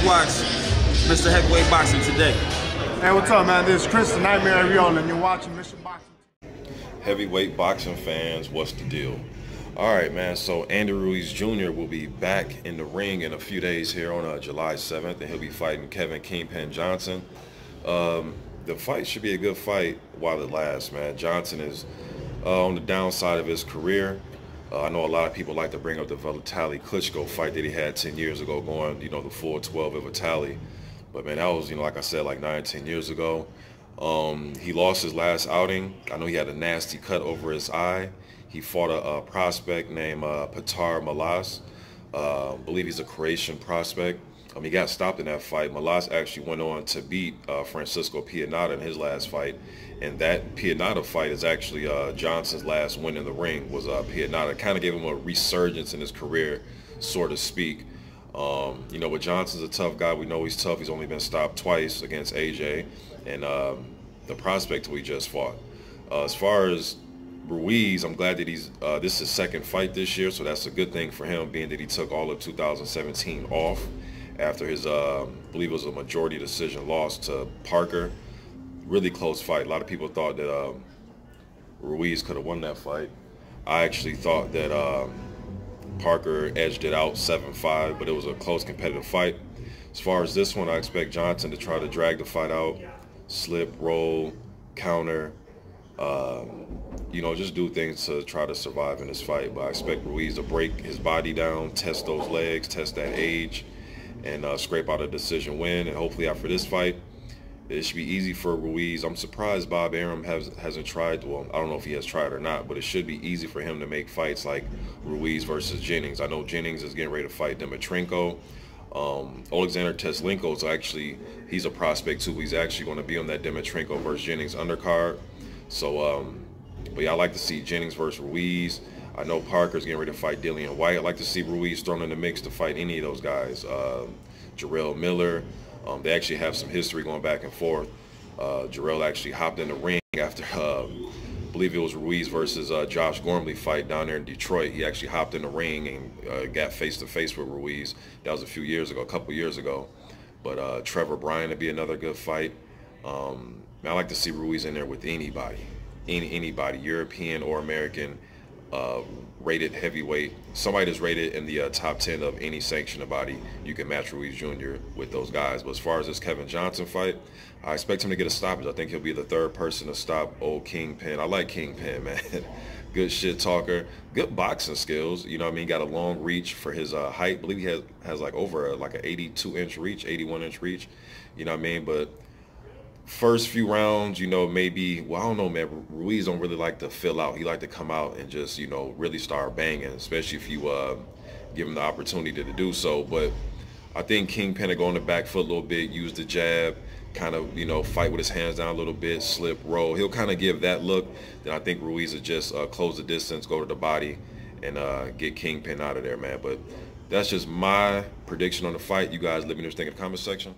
Let's watch Mr. Heavyweight Boxing today. Hey, what's up, man? This is Chris, the Nightmare Ariola, and you're watching Mission Boxing. Heavyweight boxing fans, what's the deal? All right, man, so Andy Ruiz Jr. will be back in the ring in a few days here on July 7th, and he'll be fighting Kevin Kingpin Johnson. The fight should be a good fight while it lasts, man. Johnson is on the downside of his career. I know a lot of people like to bring up the Vitaly Klitschko fight that he had 10 years ago, going, the full 12 of Vitaly. But, man, that was, like I said, like 9, 10 years ago. He lost his last outing. I know he had a nasty cut over his eye. He fought a prospect named Petar Malas. I believe he's a Croatian prospect. He got stopped in that fight. Malas actually went on to beat Francisco Pianata in his last fight. And that Pianata fight is actually Johnson's last win in the ring was Pianata. Kind of gave him a resurgence in his career, so to speak. But Johnson's a tough guy. We know he's tough. He's only been stopped twice against AJ and the prospect who he just fought. As far as Ruiz, I'm glad that this is his second fight this year, so that's a good thing for him, being that he took all of 2017 off after his, I believe it was a majority decision loss to Parker. Really close fight. A lot of people thought that Ruiz could have won that fight. I actually thought that Parker edged it out 7-5, but it was a close competitive fight. As far as this one, I expect Johnson to try to drag the fight out, slip, roll, counter, just do things to try to survive in this fight. But I expect Ruiz to break his body down, test those legs, test that age, and scrape out a decision win. And hopefully after this fight, it should be easy for Ruiz. I'm surprised Bob Arum hasn't tried. Well, I don't know if he has tried or not, but it should be easy for him to make fights like Ruiz versus Jennings. I know Jennings is getting ready to fight Dimitrenko. Alexander Teslenko is actually, he's a prospect too. He's actually going to be on that Dimitrenko versus Jennings undercard. So, but yeah, I like to see Jennings versus Ruiz. I know Parker's getting ready to fight Dillian White. I'd like to see Ruiz thrown in the mix to fight any of those guys. Jarrell Miller. They actually have some history going back and forth. Jarrell actually hopped in the ring after, I believe it was Ruiz versus Josh Gormley fight down there in Detroit. He actually hopped in the ring and got face-to-face with Ruiz. That was a couple years ago. But Trevor Bryan would be another good fight. I like to see Ruiz in there with anybody, European or American, rated heavyweight, somebody that's rated in the top 10 of any sanctioned body. You can match Ruiz Jr. with those guys. But as far as this Kevin Johnson fight, I expect him to get a stoppage. I think he'll be the third person to stop old Kingpin. I like Kingpin, man. Good shit talker, good boxing skills. Got a long reach for his height. I believe he has like over like an 82-inch reach, 81-inch reach. But first few rounds, maybe, well, I don't know, man, Ruiz don't really like to fill out. He like to come out and just, really start banging, especially if you give him the opportunity to do so. But I think Kingpin will go on the back foot a little bit, use the jab, kind of, fight with his hands down a little bit, slip, roll. He'll kind of give that look. Then I think Ruiz will just close the distance, go to the body, and get Kingpin out of there, man. But that's just my prediction on the fight. You guys let me know what you think in the comment section.